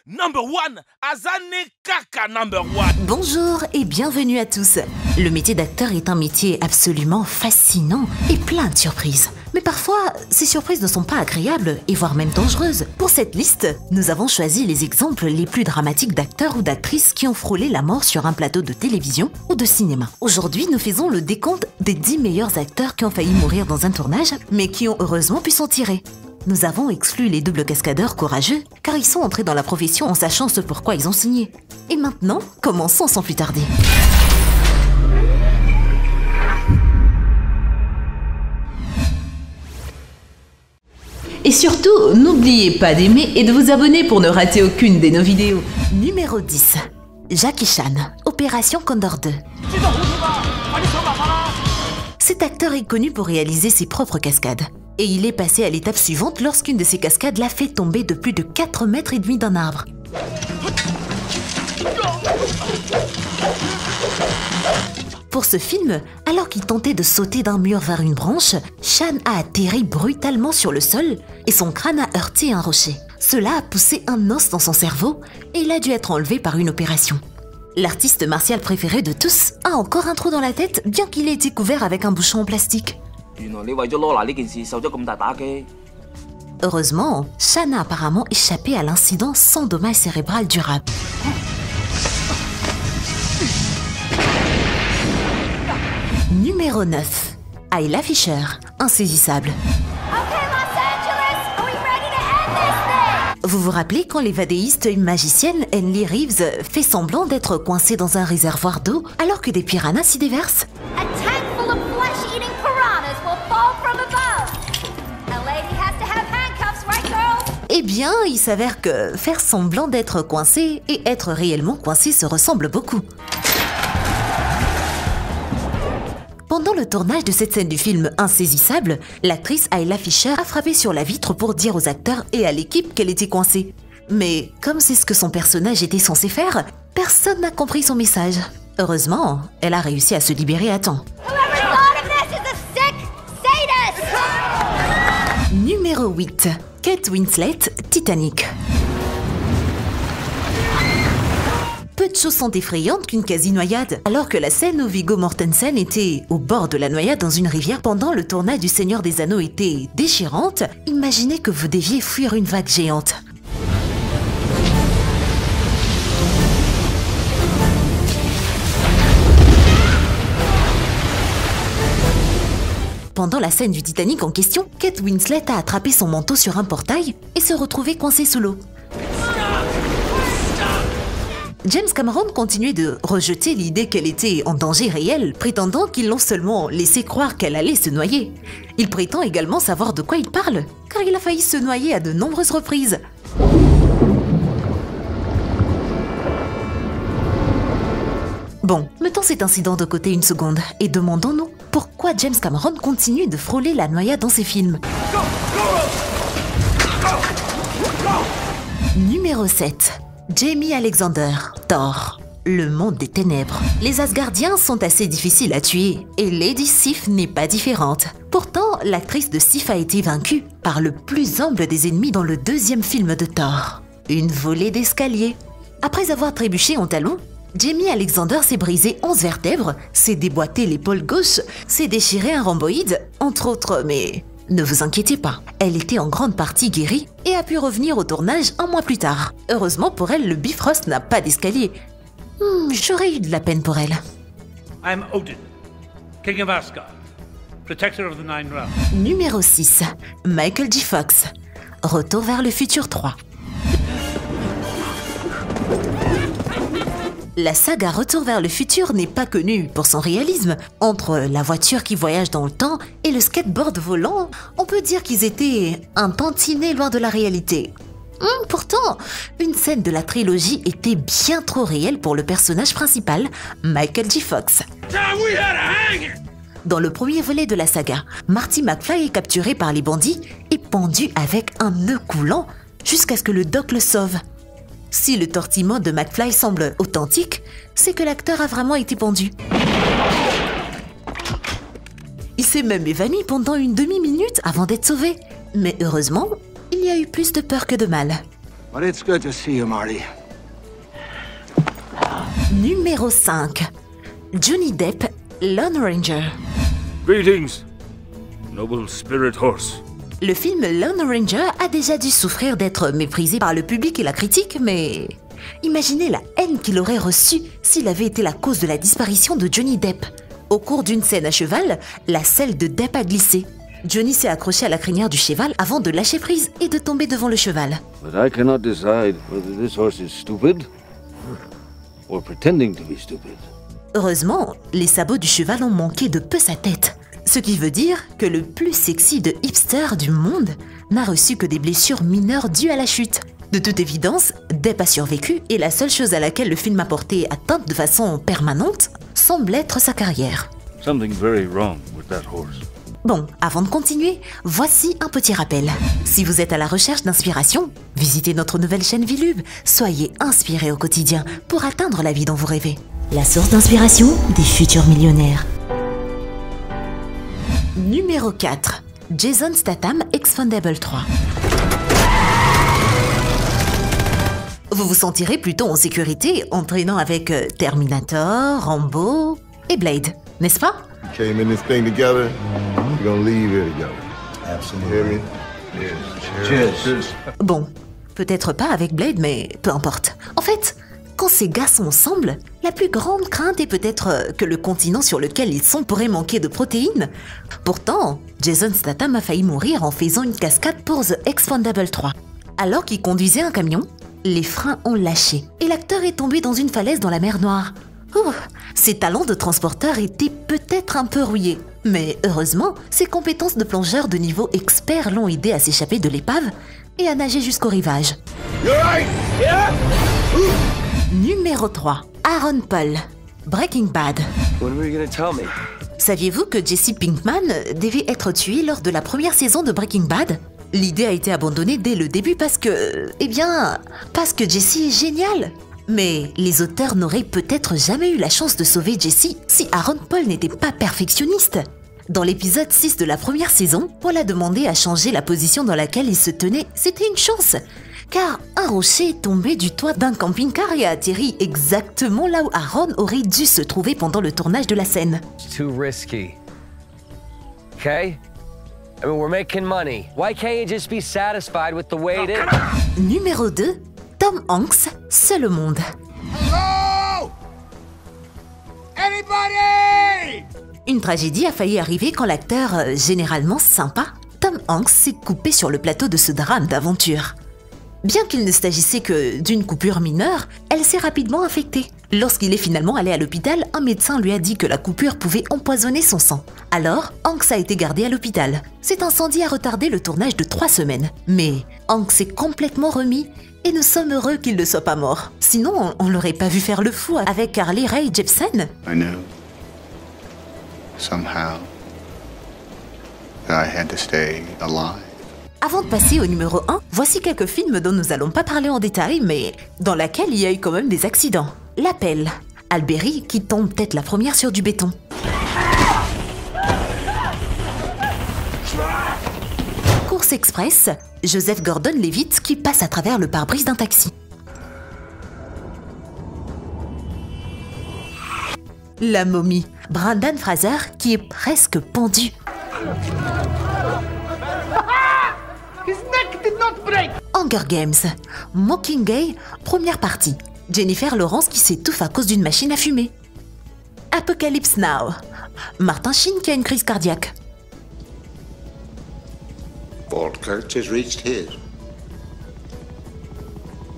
Number one, Azane Kaka number one. Bonjour et bienvenue à tous. Le métier d'acteur est un métier absolument fascinant et plein de surprises. Mais parfois, ces surprises ne sont pas agréables et voire même dangereuses. Pour cette liste, nous avons choisi les exemples les plus dramatiques d'acteurs ou d'actrices qui ont frôlé la mort sur un plateau de télévision ou de cinéma. Aujourd'hui, nous faisons le décompte des 10 meilleurs acteurs qui ont failli mourir dans un tournage, mais qui ont heureusement pu s'en tirer. Nous avons exclu les doubles cascadeurs courageux, car ils sont entrés dans la profession en sachant ce pourquoi ils ont signé. Et maintenant, commençons sans plus tarder. Et surtout, n'oubliez pas d'aimer et de vous abonner pour ne rater aucune de nos vidéos. Numéro 10. Jackie Chan, Opération Condor 2. Cet acteur est connu pour réaliser ses propres cascades. Et il est passé à l'étape suivante lorsqu'une de ses cascades l'a fait tomber de plus de 4,5 mètres d'un arbre. Pour ce film, alors qu'il tentait de sauter d'un mur vers une branche, Chan a atterri brutalement sur le sol et son crâne a heurté un rocher. Cela a poussé un os dans son cerveau et il a dû être enlevé par une opération. L'artiste martial préféré de tous a encore un trou dans la tête bien qu'il ait été couvert avec un bouchon en plastique. Heureusement, Chan a apparemment échappé à l'incident sans dommage cérébral durable. Numéro 9. Ayla Fisher, Insaisissable. Vous vous rappelez quand l'évadéiste magicienne Henley Reeves fait semblant d'être coincée dans un réservoir d'eau alors que des piranhas s'y déversent? Eh bien, il s'avère que faire semblant d'être coincé et être réellement coincé se ressemblent beaucoup. Pendant le tournage de cette scène du film Insaisissable, l'actrice Ayla Fisher a frappé sur la vitre pour dire aux acteurs et à l'équipe qu'elle était coincée. Mais comme c'est ce que son personnage était censé faire, personne n'a compris son message. Heureusement, elle a réussi à se libérer à temps. Numéro 8. Kate Winslet, Titanic. Peu de choses sont effrayantes qu'une quasi-noyade, alors que la scène où Viggo Mortensen était au bord de la noyade dans une rivière pendant le tournage du Seigneur des Anneaux était déchirante, imaginez que vous deviez fuir une vague géante. Pendant la scène du Titanic en question, Kate Winslet a attrapé son manteau sur un portail et se retrouvait coincée sous l'eau. James Cameron continuait de rejeter l'idée qu'elle était en danger réel, prétendant qu'ils l'ont seulement laissé croire qu'elle allait se noyer. Il prétend également savoir de quoi il parle, car il a failli se noyer à de nombreuses reprises. Bon, mettons cet incident de côté une seconde et demandons-nous pourquoi James Cameron continue de frôler la noyade dans ses films. Numéro 7. Jamie Alexander, Thor, le monde des ténèbres. Les Asgardiens sont assez difficiles à tuer et Lady Sif n'est pas différente. Pourtant, l'actrice de Sif a été vaincue par le plus humble des ennemis dans le deuxième film de Thor, une volée d'escalier. Après avoir trébuché en talons, Jamie Alexander s'est brisé 11 vertèbres, s'est déboîté l'épaule gauche, s'est déchiré un rhomboïde, entre autres, mais ne vous inquiétez pas, elle était en grande partie guérie et a pu revenir au tournage un mois plus tard. Heureusement pour elle, le Bifrost n'a pas d'escalier. J'aurais eu de la peine pour elle. I am Odin, King of Asgard, Protector of the Nine Realms. Numéro 6. Michael J. Fox, Retour vers le futur 3. La saga Retour vers le futur n'est pas connue pour son réalisme. Entre la voiture qui voyage dans le temps et le skateboard volant, on peut dire qu'ils étaient un tantinet loin de la réalité. Pourtant, une scène de la trilogie était bien trop réelle pour le personnage principal, Michael J. Fox. Dans le premier volet de la saga, Marty McFly est capturé par les bandits et pendu avec un nœud coulant jusqu'à ce que le doc le sauve. Si le tortillement de McFly semble authentique, c'est que l'acteur a vraiment été pendu. Il s'est même évanoui pendant une demi-minute avant d'être sauvé. Mais heureusement, il y a eu plus de peur que de mal. But it's good to see you, Marty. Numéro 5. Johnny Depp, Lone Ranger. Greetings, noble spirit horse. Le film Lone Ranger a déjà dû souffrir d'être méprisé par le public et la critique, mais imaginez la haine qu'il aurait reçue s'il avait été la cause de la disparition de Johnny Depp. Au cours d'une scène à cheval, la selle de Depp a glissé. Johnny s'est accroché à la crinière du cheval avant de lâcher prise et de tomber devant le cheval. But I cannot decide whether this horse is stupid or pretending to be stupid. Heureusement, les sabots du cheval ont manqué de peu sa tête. Ce qui veut dire que le plus sexy de hipster du monde n'a reçu que des blessures mineures dues à la chute. De toute évidence, Depp a survécu et la seule chose à laquelle le film a porté atteinte de façon permanente semble être sa carrière. Something very wrong with that horse. Bon, avant de continuer, voici un petit rappel. Si vous êtes à la recherche d'inspiration, visitez notre nouvelle chaîne Vilub. Soyez inspirés au quotidien pour atteindre la vie dont vous rêvez. La source d'inspiration des futurs millionnaires. Numéro 4. Jason Statham, Expendable 3. Vous vous sentirez plutôt en sécurité en traînant avec Terminator, Rambo et Blade, n'est-ce pas? Came in this thing together, we're gonna leave here together. Absolutely. Cheers. Bon, peut-être pas avec Blade, mais peu importe. En fait, quand ces gars sont ensemble, la plus grande crainte est peut-être que le continent sur lequel ils sont pourrait manquer de protéines. Pourtant, Jason Statham a failli mourir en faisant une cascade pour The Expendable 3. Alors qu'il conduisait un camion, les freins ont lâché et l'acteur est tombé dans une falaise dans la mer Noire. Ouh, ses talents de transporteur étaient peut-être un peu rouillés. Mais heureusement, ses compétences de plongeur de niveau expert l'ont aidé à s'échapper de l'épave et à nager jusqu'au rivage. Numéro 3. Aaron Paul, Breaking Bad. When were you gonna tell me? Saviez-vous que Jesse Pinkman devait être tué lors de la première saison de Breaking Bad? L'idée a été abandonnée dès le début parce que Jesse est génial. Mais les auteurs n'auraient peut-être jamais eu la chance de sauver Jesse si Aaron Paul n'était pas perfectionniste. Dans l'épisode 6 de la première saison, Paul a demandé à changer la position dans laquelle il se tenait. C'était une chance, car un rocher est tombé du toit d'un camping-car et a atterri exactement là où Aaron aurait dû se trouver pendant le tournage de la scène. It's too risky. Okay? I mean, we're making money. Why can't you just be satisfied with the way it is? Numéro 2. Tom Hanks, Seul au monde. Hello? Anybody? Une tragédie a failli arriver quand l'acteur, généralement sympa, Tom Hanks s'est coupé sur le plateau de ce drame d'aventure. Bien qu'il ne s'agissait que d'une coupure mineure, elle s'est rapidement infectée. Lorsqu'il est finalement allé à l'hôpital, un médecin lui a dit que la coupure pouvait empoisonner son sang. Alors, Hanks a été gardé à l'hôpital. Cet incendie a retardé le tournage de 3 semaines. Mais Hanks s'est complètement remis et nous sommes heureux qu'il ne soit pas mort. Sinon, on l'aurait pas vu faire le fou avec Carly Rae Jepsen. I knew, somehow, that I had to stay alive. Avant de passer au numéro 1, voici quelques films dont nous allons pas parler en détail, mais dans laquelle il y a eu quand même des accidents. L'appel, Alberi qui tombe tête la première sur du béton. Course express, Joseph Gordon-Levitt qui passe à travers le pare-brise d'un taxi. La momie, Brendan Fraser qui est presque pendu. Hunger Games, Mockingjay, première partie. Jennifer Lawrence qui s'étouffe à cause d'une machine à fumer. Apocalypse Now, Martin Sheen qui a une crise cardiaque. Falkirk has reached his.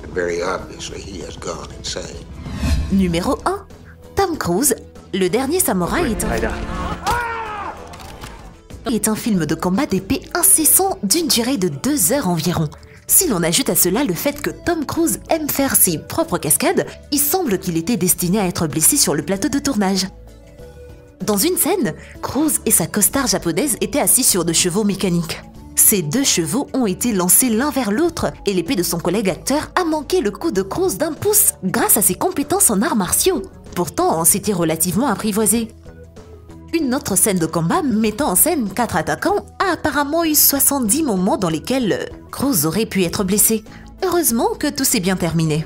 And very obviously he has gone insane. Numéro 1, Tom Cruise, Le Dernier Samouraï est un film de combat d'épée incessant d'une durée de 2 heures environ. Si l'on ajoute à cela le fait que Tom Cruise aime faire ses propres cascades, il semble qu'il était destiné à être blessé sur le plateau de tournage. Dans une scène, Cruise et sa costard japonaise étaient assis sur 2 chevaux mécaniques. Ces 2 chevaux ont été lancés l'un vers l'autre et l'épée de son collègue acteur a manqué le coup de Cruise d'1 pouce grâce à ses compétences en arts martiaux. Pourtant, c'était relativement apprivoisé. Une autre scène de combat mettant en scène 4 attaquants a apparemment eu 70 moments dans lesquels Cruise aurait pu être blessé. Heureusement que tout s'est bien terminé.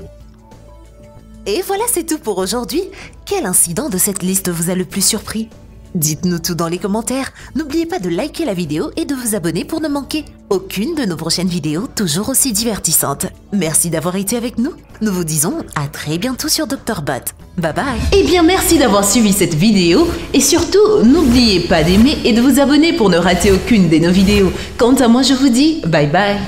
Et voilà, c'est tout pour aujourd'hui. Quel incident de cette liste vous a le plus surpris? Dites-nous tout dans les commentaires. N'oubliez pas de liker la vidéo et de vous abonner pour ne manquer aucune de nos prochaines vidéos toujours aussi divertissantes. Merci d'avoir été avec nous. Nous vous disons à très bientôt sur Dr. Bot. Bye bye. Eh bien, merci d'avoir suivi cette vidéo et surtout, n'oubliez pas d'aimer et de vous abonner pour ne rater aucune de nos vidéos. Quant à moi, je vous dis bye bye.